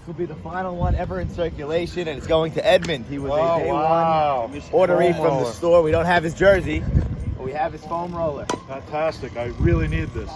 will be the final one ever in circulation, and it's going to Edmund. He was a day one orderee from the store. We don't have his jersey, but we have his foam roller. Fantastic. I really need this.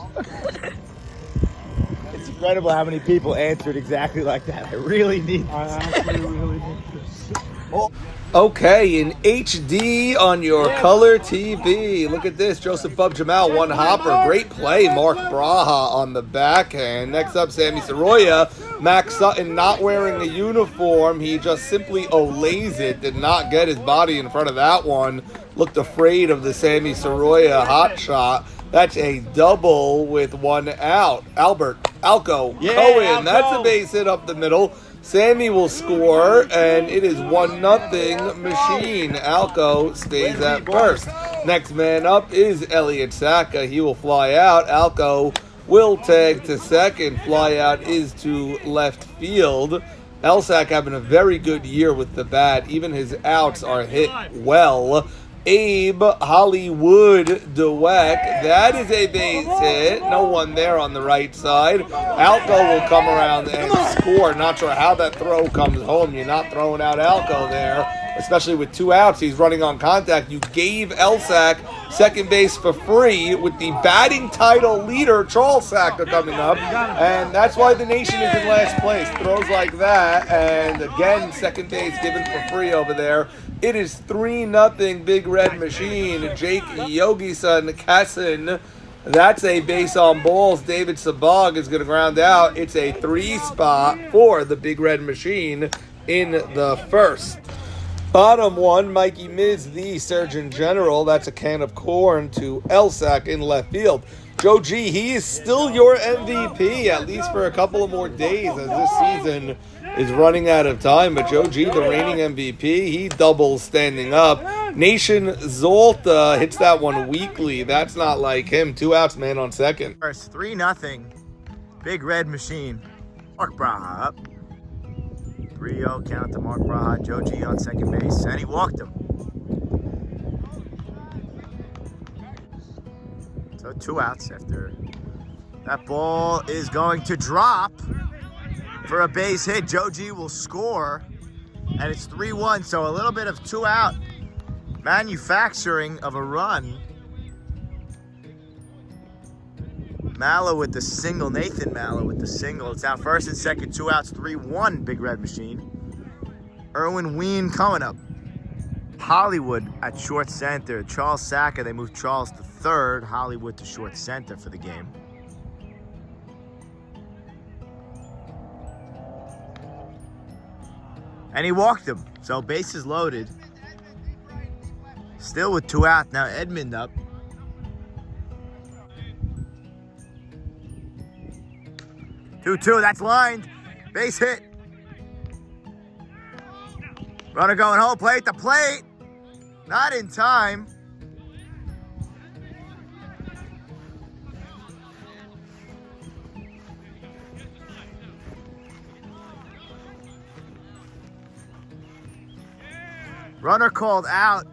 It's incredible how many people answered exactly like that. I really need this. I actually really need this. Oh. Okay, in HD on your color TV. Look at this. Joseph Bub Jamal, one hopper. Great play. Mark Braha on the backhand. Next up, Sammy Soroya. Max Sutton not wearing the uniform. He just simply olays it. Did not get his body in front of that one. Looked afraid of the Sammy Soroya hot shot. That's a double with one out. Alco, Cohen. That's a base hit up the middle. Sammy will score, and it is 1-0 Machine. Alco stays at first. Next man up is Elliot Saka. He will fly out. Alco will tag to second. Fly out is to left field. Elsack having a very good year with the bat. Even his outs are hit well. Abe Hollywood Dweck. That is a base hit. No one there on the right side. Alco will come around and score. Not sure how that throw comes home. You're not throwing out Alco there, especially with 2 outs. He's running on contact. You gave Elsack second base for free with the batting title leader, Charles Saka, coming up. And that's why the nation is in last place. Throws like that. And again, second base given for free over there. It is 3-0 Big Red Machine. Jake Yogi-san Kassin. That's a base on balls. David Sabag is going to ground out. It's a 3 spot for the Big Red Machine in the first. Bottom one, Mikey Miz, the Surgeon General. That's a can of corn to Elsack in left field. Joe G, he is still your MVP, at least for a couple of more days as this season is running out of time. But Joe G, the reigning MVP, he doubles standing up. Nation Zolta hits that one weekly. That's not like him. 2 outs, man on second. First, 3-0. Big Red Machine. Mark Braha up. 3-0 count to Mark Braha. Joe G on second base. And he walked him. So 2 outs after that ball is going to drop for a base hit. Joe G will score, and it's 3-1. So a little bit of 2 out manufacturing of a run. Mallow with the single. Nathan Mallow with the single. It's out first and second. 2 outs. 3-1 Big Red Machine. Erwin Ween coming up. Hollywood at short center. Charles Saka, they moved Charles to third. Hollywood to short center for the game. And he walked him. So bases loaded. Still with 2 out. Now Edmund up. Two, that's lined. Base hit. Runner going home, plate to plate. Not in time. Runner called out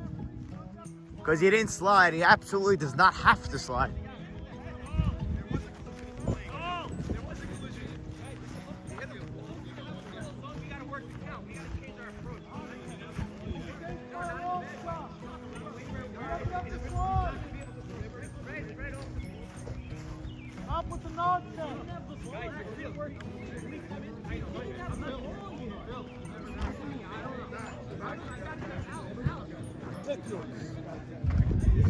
because he didn't slide. He absolutely does not have to slide.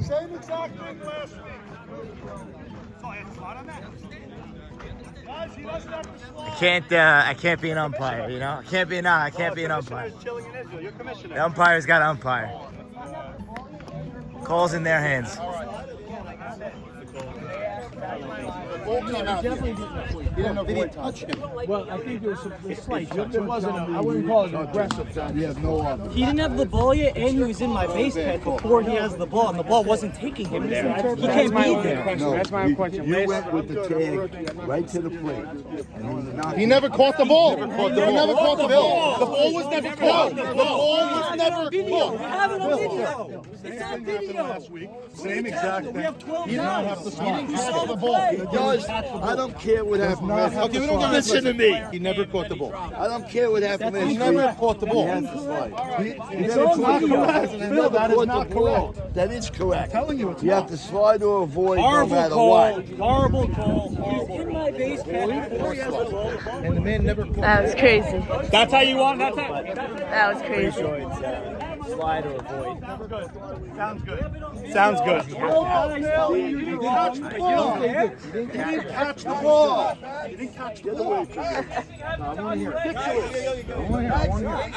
Same exact thing last week. I can't be an umpire, you know? I can't be an umpire. The umpire's got to umpire. Call's in their hands. He didn't touch him. Well, I think it was a slight touch. It wasn't. I wouldn't call it an aggressive touch. He had no arm. He didn't have the ball yet, and he was in my base pad before he has the ball, and the ball wasn't taking him there. He can't be there. No, That's my question. You went with the tag right to the plate. He never caught the ball. He never caught the ball. The ball was never caught. The ball was never caught. We have it on video. Same thing happened last week. Same exact thing. We have 12 He did not have to slide. He saw the ball. I don't care what happened last week. Okay, we don't listen to me. He never caught the ball. I don't care what happened last He week. never caught the ball. He has to slide. He It's never not caught the ball. correct. He Phil, never that is caught not the ball. correct. That is correct. I'm telling you it's You not. have to slide or avoid no Horrible matter call. what. Horrible call. He's in my base pad before he has the ball. And the man never caught That was crazy. That's how you want. That's how. That was crazy. Slide or avoid. Sounds good. Sounds good. He didn't catch the ball. He didn't catch the ball. He didn't catch the ball. I want to hear it. I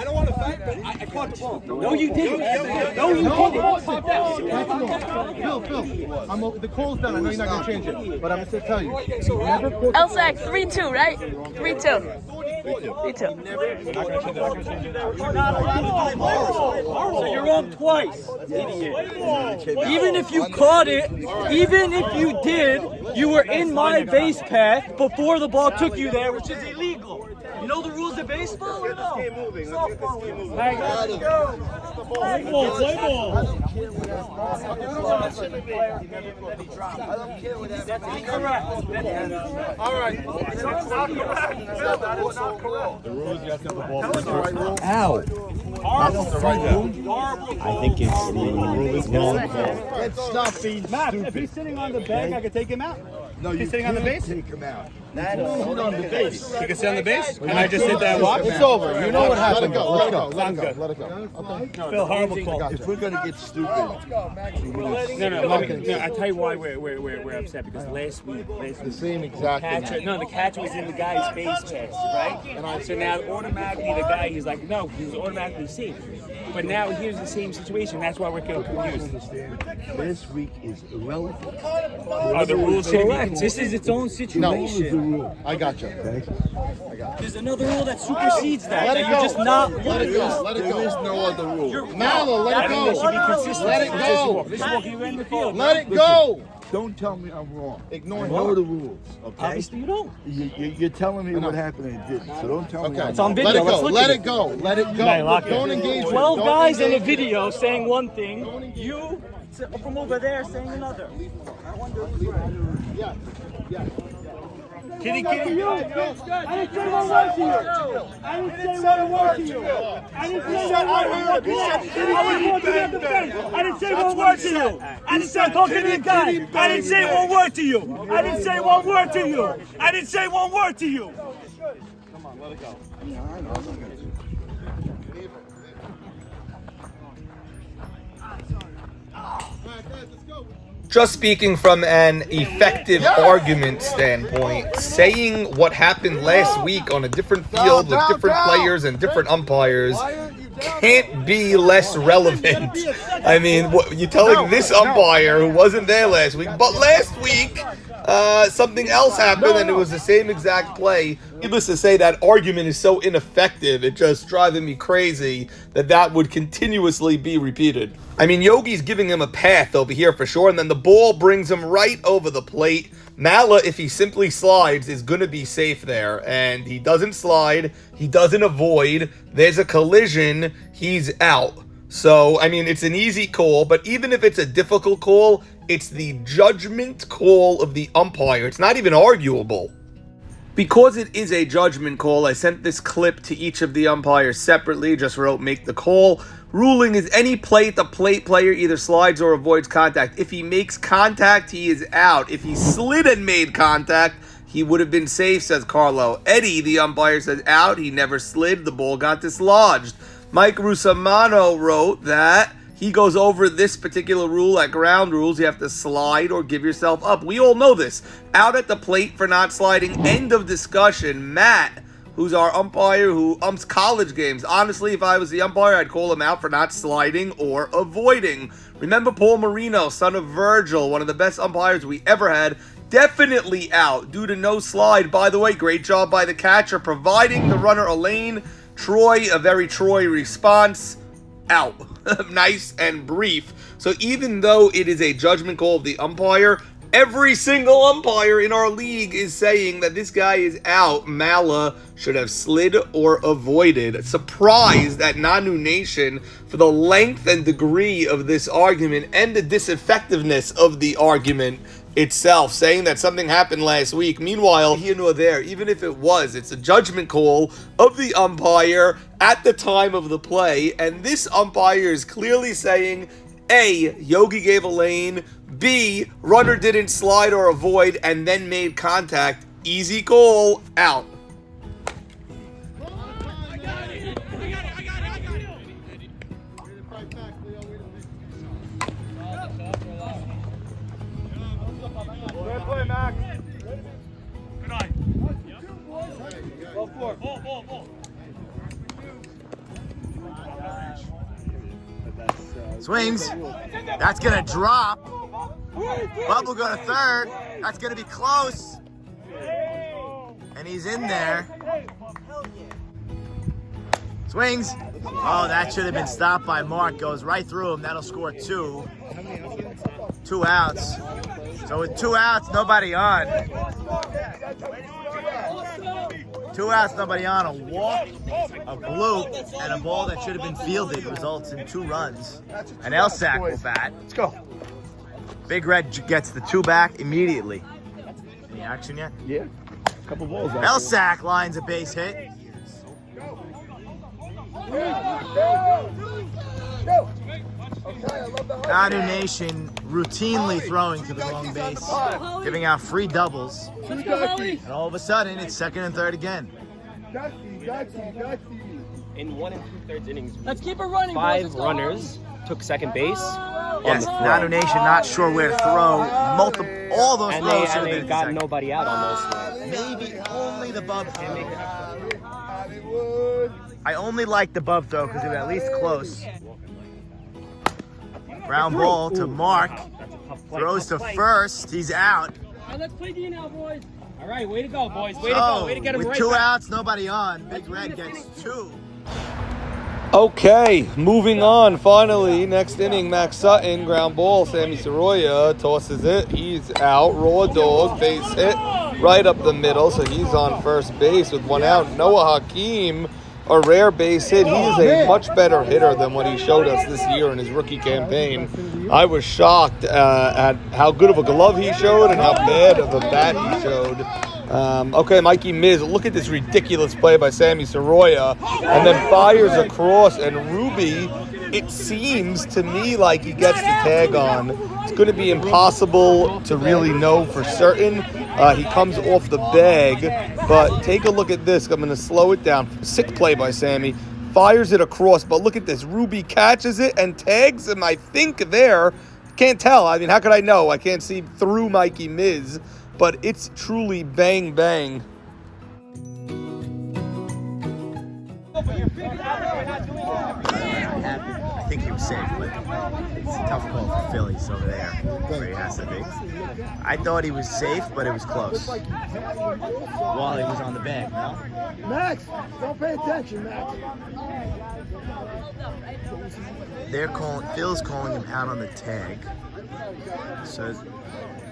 don't want to fight, but I caught the ball. No, you didn't. No, you didn't. The call's done. I know you're not going to change it, but I'm going to tell you. He never caught LSAC 3-2, right? 3-2. 3-2. So you're wrong twice, idiot. Even if you caught it, even if you did, you were in my base path before the ball took you there, which is illegal. You know the rules of baseball or no? Play ball, play ball. That's incorrect. All right. It's not correct. That is not correct. The rules, you have to have the ball first. I think it's no. Let's stop being Matt, if stupid. he's sitting on the bag, I could take him out. No, you He's sitting on the can't base? take him out. Sit on the base. You can sit on the base? And I just sit there and watch? It's over. You know what happened. Let it go. Let it go. Let it go. Phil, horrible call. If we're gonna get stupid, I tell you why we're upset because last week The same exact thing. the catcher was in the guy's base pass, right? And so now automatically the guy he's like, no, he was automatically safe. But now here's the same situation. That's why we're getting confused. this week is irrelevant. Are the rules Correct. This is its own What is the situation. rule? I got you. There's another rule that supersedes that. Let it You're go. just not. Let it go. Let it There is go. no other rule. Mallow, let it I think there should be go. consistency. Let it go. This is walking around the field. Let it go. Don't tell me I'm wrong. Ignore I him. know the rules, okay? Obviously, you don't. You're telling me what happened and it didn't, so don't tell me Okay. I'm It's on wrong. video. Let it Let's go. look Let at it go. Let it go. Don't engage with it. 12 Don't guys in a engage. video saying one thing, you from over there saying another. Kitty. I didn't say one word to you. I didn't say one word to you. I didn't say one word to you. I didn't say one word to you. I didn't say talking to the guy. I didn't say one word to you. I didn't say one word to you. I didn't say one word to you. Just speaking from an effective argument standpoint, saying what happened last week on a different field with different players and different umpires can't be less relevant. I mean, you're telling this umpire who wasn't there last week, but last week something else happened and it was the same exact play. Needless to say, that argument is so ineffective, it's just driving me crazy that would continuously be repeated. I mean, Yogi's giving him a path over here for sure, and then the ball brings him right over the plate. Mala, if he simply slides, is going to be safe there, and he doesn't slide, he doesn't avoid, there's a collision, he's out. So, I mean, it's an easy call, but even if it's a difficult call, it's the judgment call of the umpire. It's not even arguable. Because it is a judgment call, I sent this clip to each of the umpires separately, just wrote make the call. Ruling is any play the plate player either slides or avoids contact. If he makes contact, he is out. If he slid and made contact, he would have been safe, says Carlo. Eddie, the umpire, says out. He never slid. The ball got dislodged. Mike Rusamano wrote that he goes over this particular rule at ground rules. You have to slide or give yourself up. We all know this. Out at the plate for not sliding. End of discussion. Matt, who's our umpire who umps college games. Honestly, if I was the umpire, I'd call him out for not sliding or avoiding. Remember Paul Marino, son of Virgil, one of the best umpires we ever had. Definitely out due to no slide. By the way, great job by the catcher providing the runner a lane. Troy, a very Troy response. Out. Nice and brief. So even though it is a judgment call of the umpire, Every single umpire in our league is saying that this guy is out. Mala should have slid or avoided. Surprised at Nanu Nation for the length and degree of this argument and the disineffectiveness of the argument itself, saying that something happened last week. Meanwhile, here nor there, even if it was, it's a judgment call of the umpire at the time of the play, and this umpire is clearly saying, A, Yogi gave a lane, B, runner didn't slide or avoid and then made contact. Easy call, out. Fair play, Max. Good eye. Go for it. Ball. Swings. That's going to drop. Bubble go to third. That's going to be close. And he's in there. Swings. Oh, that should have been stopped by Mark. Goes right through him. That'll score 2. 2 outs. So with 2 outs, nobody on. 2 outs, nobody on. A walk, a bloop, and a ball that should have been fielded results in 2 runs. And Elsack will bat. Let's go. Big Red gets the 2 back immediately. Any action yet? Yeah. A couple balls out. Elsack lines a base hit. Nanu Nation routinely throwing to the wrong base, giving out free doubles. And all of a sudden, it's second and third again. In 1 2/3 innings, Let's keep it running. 5 runners took second base. Yes, Nanu Nation not sure where to throw. All those And throws should have they been got second. nobody out on those ones. Maybe only the bub throw. I only like the bub throw because it was at least close. Ground ball to Mark. Throws to first. He's out. All right, let's play D now, boys. All right, way to go, boys. Way So, to go. Way to get him with right 2 back. outs, nobody on. Big Red gets 2. Okay, moving on. Finally, next inning, Max Sutton, ground ball. Sammy Soroya tosses it. He's out. Raw dog, base hit right up the middle. So he's on first base with 1 out. Noah Hakeem, a rare base hit. He is a much better hitter than what he showed us this year in his rookie campaign. I was shocked at how good of a glove he showed and how bad of a bat he showed. Okay, Mikey Miz, look at this ridiculous play by Sammy Soroya, and then fires across, and Ruby, it seems to me like he gets the tag on. It's going to be impossible to really know for certain. He comes off the bag, but take a look at this. I'm going to slow it down. Sick play by Sammy. Fires it across, but look at this. Ruby catches it and tags him, I think, there. Can't tell. I mean, how could I know? I can't see through Mikey Miz. But it's truly bang, bang. I think he was safe, but it's a tough call for Phillies over there, where he has to be. I thought he was safe, but it was close. While he was on the bag, no? Max, don't pay attention, Max. Phil's calling him out on the tag. So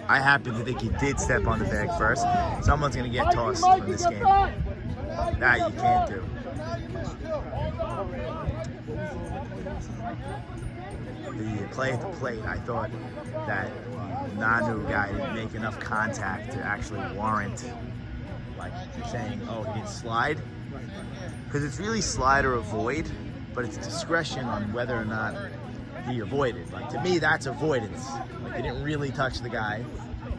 I happen to think he did step on the bag first. Someone's going to get tossed from this game. That you can't do. The play at the plate, I thought that the Nanu guy didn't make enough contact to actually warrant, like, saying, oh, he didn't slide. Because it's really slide or avoid, but it's discretion on whether or not he avoided. Like, to me, that's avoidance. Like, he didn't really touch the guy.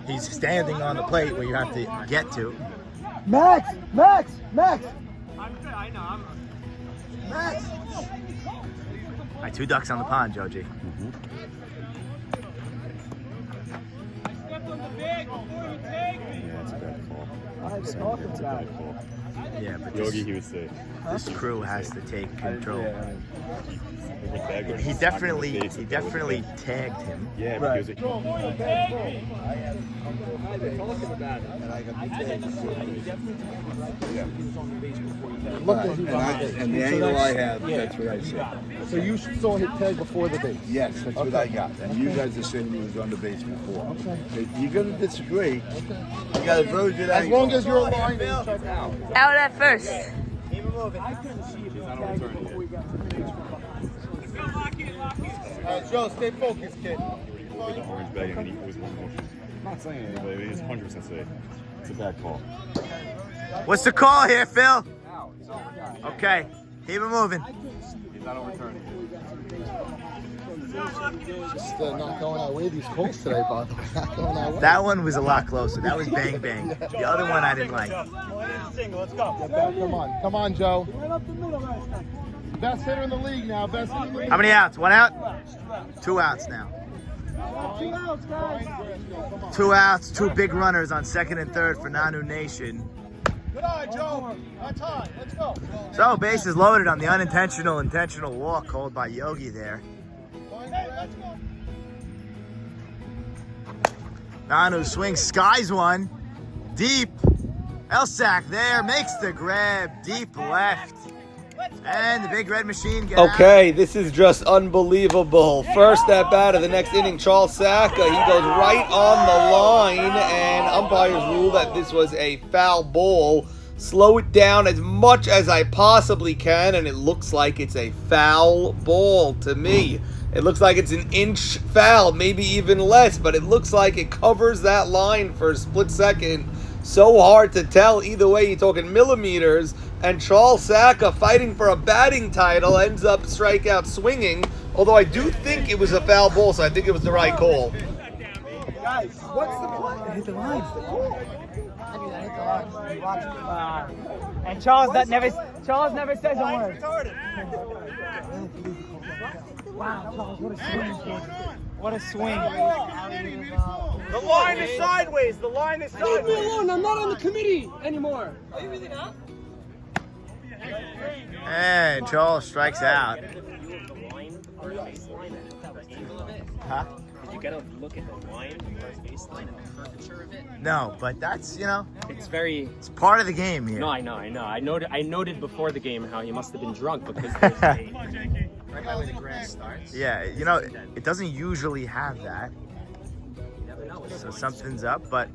He's standing on the plate where you have to get to. Max! Max! Max! Max! All right, 2 ducks on the pond, Joji. Yeah, it's a bad call. That's a bad call. Yeah, but Yogi, he was safe. this crew has to take control. He tagged him. He definitely tagged him. Yeah, because it. And the angle I have, that's what I said. So you saw hit tag before the base. Yes, that's what I got. And you guys are saying he was on the base before. Okay. You're going to disagree. You got a very good As angle. long as you're aligned and check out. Out at first. Joe, stay focused, kid. Orange bag and he was one motion. I'm not saying anything, but it is 100% safe. It's a bad call. What's the call here, Phil? Okay, keep it moving. He's not overturning it. Just not going our way, these Colts today, by the way. Not going our way. That one was a lot closer. That was bang bang. The other one I didn't like. Come on, Joe. Best hitter in the league now. Best hitter in the league. How many outs? 1 out? 2 outs now. 2 outs, 2 big runners on second and third for Nanu Nation. Good eye, Joe. That's high. Let's go. So bases loaded on the intentional walk called by Yogi there. Nanu swings, skies one. Deep. Elsack there makes the grab. Deep left. And the big red machine gets Okay, this is just unbelievable. First at bat of the next inning, Charles Saka. He goes right on the line, and umpires rule that this was a foul ball. Slow it down as much as I possibly can, and it looks like it's a foul ball to me. It looks like it's an inch foul, maybe even less, but it looks like it covers that line for a split second. So hard to tell. Either way, you're talking millimeters. And Charles Saka, fighting for a batting title, ends up strikeout swinging. Although I do think it was a foul ball, so I think it was the right call. Guys, what's the play? Hit the line. And Charles never says a word. Wow, Charles, what a swing, kid. What a swing. The line is sideways. The line is sideways. Leave me alone. I'm not on the committee anymore. Are you really not? And Charles strikes out. Huh? Did you get a look at the line, first baseline, and the curvature of it? No, but that's, It's very. it's part of the game here. No, I know. I noted before the game how he must have been drunk because there's a. Right by where the grass starts. Yeah, it doesn't usually have that. So something's up, but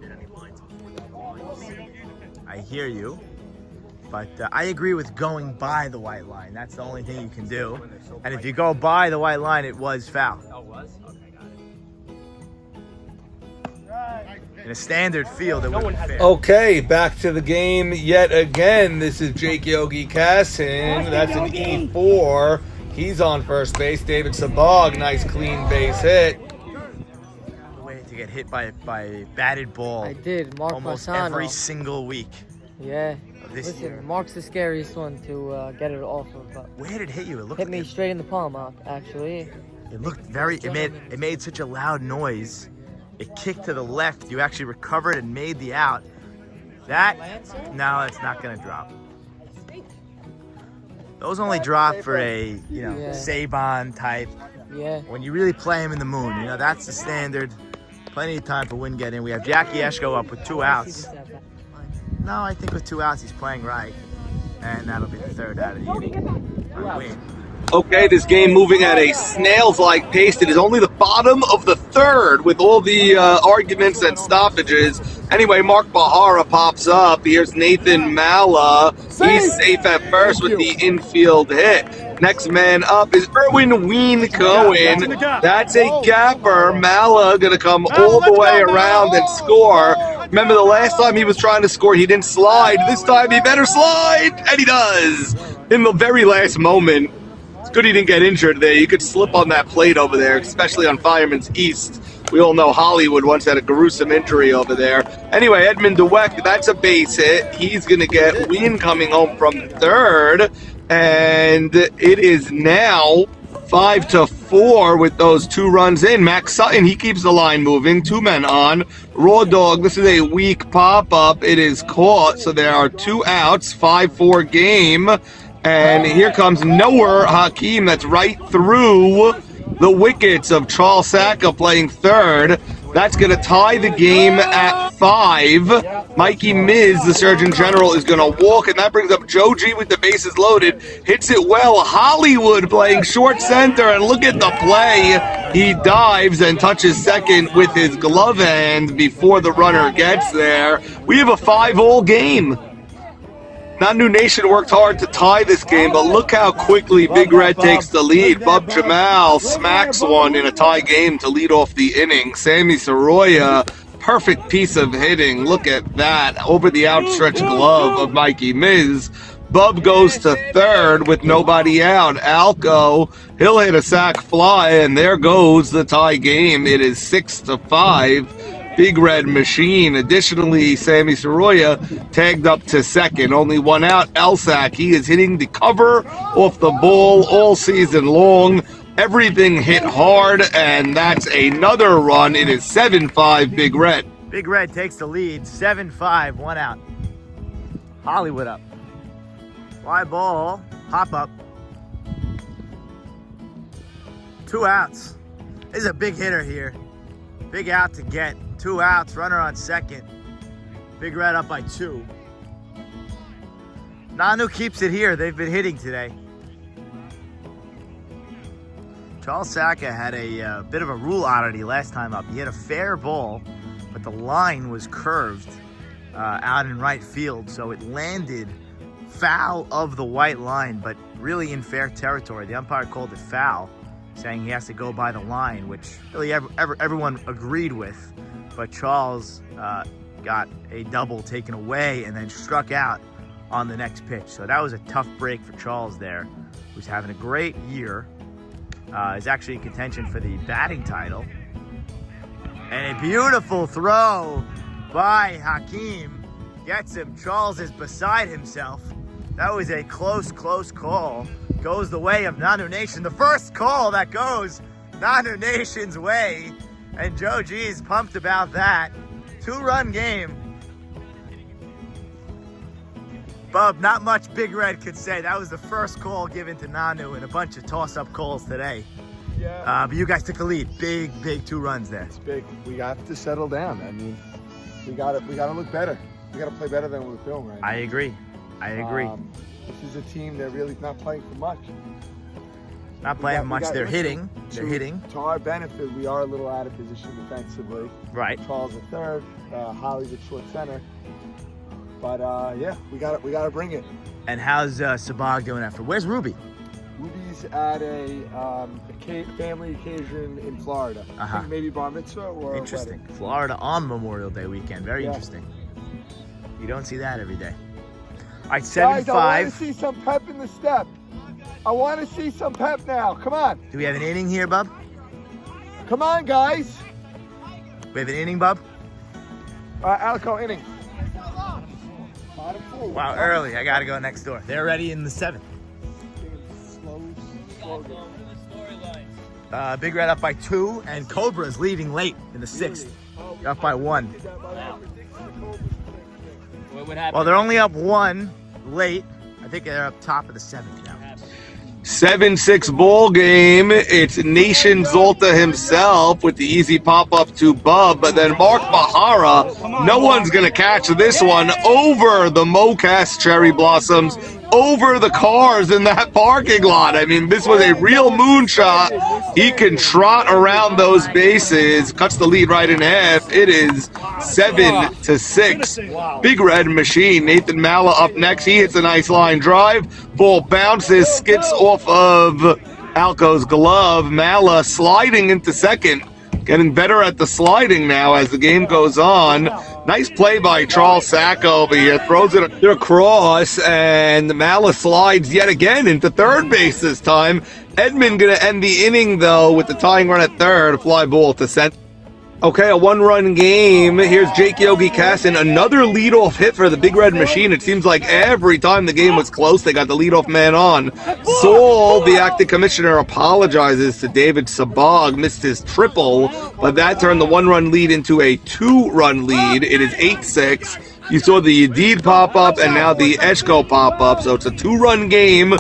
I hear you. But I agree with going by the white line. That's the only thing you can do. And if you go by the white line, it was foul. Oh, it was? Okay, got it. In a standard field, it would be fair. Okay, back to the game yet again. This is Jake Yogi Cassin. That's an E4. He's on first base. David Sabag, nice clean base hit. The way to get hit by a batted ball. I did. Mark almost Bassano. every single week. Yeah. This Listen, year. Mark's the scariest one to get it off of. But Where did it hit you? It looked hit me like straight in the palm, actually. it looked very. It made such a loud noise. It kicked to the left. You actually recovered and made the out. That no, it's not gonna drop. Those only drop for a Saban type. Yeah. When you really play him in the moon, that's the standard. Plenty of time for win get in. We have Jackie Eshko up with 2 outs. No, I think with 2 outs he's playing right, and that'll be the 3rd out of the inning. Win. Okay, this game moving at a snails-like pace. It is only the bottom of the 3rd with all the arguments and stoppages. Anyway, Mark Bahara pops up. Here's Nathan Mala. He's safe at first with the infield hit. Next man up is Erwin Ween Cohen. That's a gapper. Mala gonna come all the way around and score. Remember the last time he was trying to score, he didn't slide. This time he better slide, and he does in the very last moment. It's good he didn't get injured there. You could slip on that plate over there, especially on Fireman's East. We all know Hollywood once had a gruesome injury over there. Anyway, Edmund DeWeck, that's a base hit. He's going to get Wien coming home from 3rd. And it is now 5-4 with those 2 runs in. Max Sutton, he keeps the line moving. 2 men on. Raw Dog, this is a weak pop-up. It is caught, so there are 2 outs. 5-4 game. And here comes Noah Hakeem. That's right through the wickets of Charles Sacca playing third. That's going to tie the game at 5. Mikey Miz, the Surgeon General, is going to walk, and that brings up Joe G with the bases loaded. Hits it well. Hollywood playing short center, and look at the play. He dives and touches second with his glove hand before the runner gets there. We have a 5-all game. Nanu Nation worked hard to tie this game, but look how quickly Big Red takes the lead. Bub Jamal smacks one in a tie game to lead off the inning. Sammy Soroya, perfect piece of hitting. Look at that, over the outstretched glove of Mikey Miz. Bub goes to third with nobody out. Alco, he'll hit a sac fly, and there goes the tie game. It is 6-5. Big Red Machine. Additionally, Sammy Soroya tagged up to second. Only 1 out. Elsack, he is hitting the cover off the ball all season long. Everything hit hard, and that's another run. It is 7-5 Big Red. Big Red takes the lead, 7-5, 1 out. Hollywood up. Fly ball, hop up. 2 outs. This is a big hitter here. Big out to get. 2 outs, runner on second. Big Red up by 2. Nanu keeps it here. They've been hitting today. Charles Sacca had a bit of a rule oddity last time up. He had a fair ball, but the line was curved out in right field, so it landed foul of the white line, but really in fair territory. The umpire called it foul, saying he has to go by the line, which really everyone agreed with. But Charles got a double taken away and then struck out on the next pitch. So that was a tough break for Charles there, who's having a great year. Is actually in contention for the batting title. And a beautiful throw by Hakeem gets him. Charles is beside himself. That was a close call. Goes the way of Nanu Nation. The first call that goes Nanu Nation's way. And Joe G is pumped about that. 2-run game. Bub, not much Big Red could say. That was the first call given to Nanu in a bunch of toss-up calls today. Yeah. But you guys took the lead. Big 2 runs there. It's big. We have to settle down. I mean, we gotta look better. We gotta play better than we're doing right now. I agree. This is a team that really not playing for much. Not playing much. They're hitting. To our benefit, we are a little out of position defensively. Right. Charles at third, Holly's at short center. But yeah, we gotta bring it. And how's Sabag doing after? Where's Ruby? Ruby's at a family occasion in Florida. I think maybe bar mitzvah or interesting. Wedding. Florida on Memorial Day weekend. Very interesting. You don't see that every day. All right, 7-5. Guys, I want to see some pep in the step. I want to see some pep now. Come on. Do we have an inning here, Bub? Come on, guys. We have an inning, Bub? Alico, inning. Wow, early. I got to go next door. They're ready in the 7th. Big Red up by 2, and Cobra's leading late in the 6th. Up by 1. What happened? Well, they're only up 1 late. I think they're up top of the 7th now. 7-6 ball game. It's Nation Zolta himself with the easy pop-up to Bub, but then Mark Bahara, no one's going to catch this one over the Mocas cherry blossoms, over the cars in that parking lot. I mean, this was a real moonshot. He can trot around those bases, cuts the lead right in half. It is 7-6. Big Red Machine. Nathan Mala up next. He hits a nice line drive. Ball bounces, skips off of Alco's glove. Mala sliding into second. Getting better at the sliding now as the game goes on. Nice play by Charles Sacca over here. Throws it across, and Mala slides yet again into third base this time. Edmond going to end the inning, though, with the tying run at third. Fly ball to center. Okay, a one-run game. Here's Jake Yogi Casson. Another leadoff hit for the Big Red Machine. It seems like every time the game was close, they got the leadoff man on. Saul, the acting commissioner, apologizes to David Sabag. Missed his triple, but that turned the one-run lead into a two-run lead. It is 8-6. You saw the Yedid pop-up and now the Eshko pop-up, so it's a two-run game.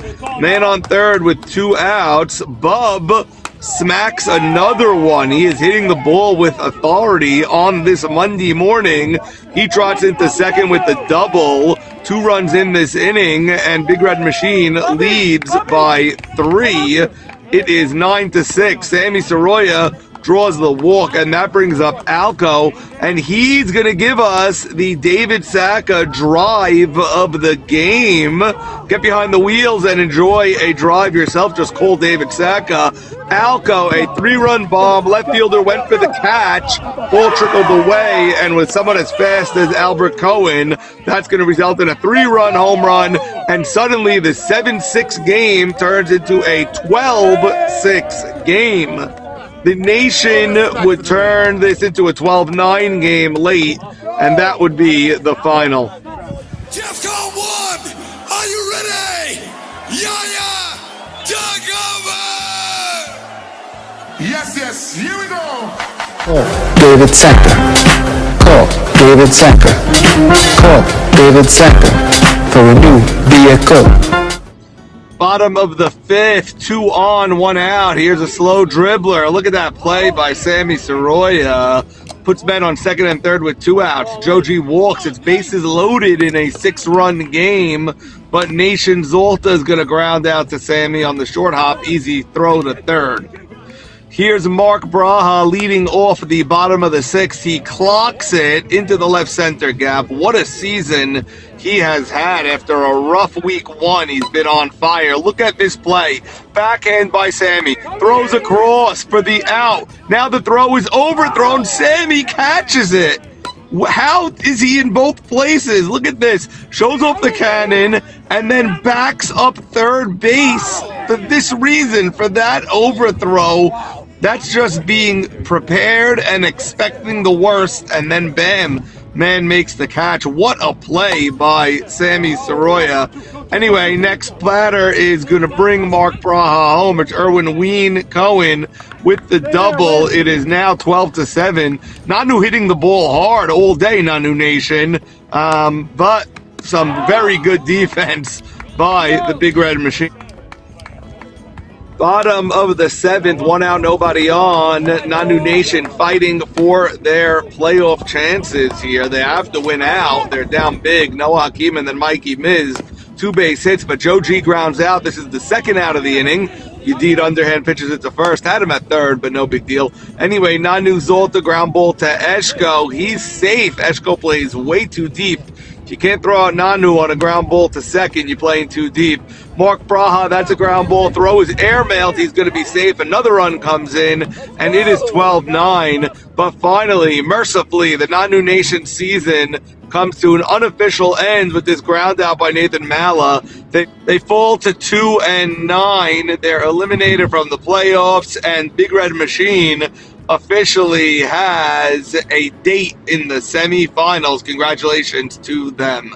Man on third with 2 outs. Bub smacks another one. He is hitting the ball with authority on this Monday morning. He trots into second with the double. 2 runs in this inning, and Big Red Machine leads by 3. It is 9-6. Sammy Soroya draws the walk, and that brings up Alco, and he's going to give us the David Saka drive of the game. Get behind the wheels and enjoy a drive yourself. Just call David Saka. Alco, a 3-run bomb. Left fielder went for the catch. Ball trickled away, and with someone as fast as Albert Cohen, that's going to result in a 3-run home run, and suddenly the 7-6 game turns into a 12-6 game. The Nation would turn this into a 12-9 game late, and that would be the final. Jeffco 1, are you ready? Yaya, take over! Yes, here we go! Call David Saka. Call David Saka. Call David Saka for a new vehicle. Bottom of the 5th, 2 on, 1 out. Here's a slow dribbler. Look at that play by Sammy Soroya. Puts men on second and third with 2 outs. Joji walks. It's bases loaded in a 6-run game, but Nation Zolta is going to ground out to Sammy on the short hop. Easy throw to third. Here's Mark Braha leading off the bottom of the 6th. He clocks it into the left center gap. What a season he has had after a rough week 1. He's been on fire. Look at this play. Backhand by Sammy. Throws across for the out. Now the throw is overthrown. Sammy catches it. How is he in both places? Look at this. Shows off the cannon and then backs up third base for this reason, for that overthrow. That's just being prepared and expecting the worst, and then bam, man makes the catch. What a play by Sammy Soroya. Anyway, next batter is going to bring Mark Braha home. It's Erwin Ween Cohen with the double. It is now 12-7. Nanu hitting the ball hard all day, Nanu Nation. But some very good defense by the Big Red Machine. Bottom of the 7th, 1 out, nobody on. Nanu Nation fighting for their playoff chances here. They have to win out. They're down big. Noah Hakeem and then Mikey Miz. 2 base hits, but Joe G grounds out. This is the 2nd out of the inning. Yedid underhand pitches it to first. Had him at third, but no big deal. Anyway, Nanu Zolta ground ball to Eshko. He's safe. Eshko plays way too deep. If you can't throw out Nanu on a ground ball to second, you're playing too deep. Mark Braha, that's a ground ball. Throw is airmailed. He's going to be safe. Another run comes in, and it is 12-9. But finally, mercifully, the Nanu Nation season comes to an unofficial end with this ground out by Nathan Mala. They fall to 2-9. They're eliminated from the playoffs, and Big Red Machine officially has a date in the semifinals. Congratulations to them.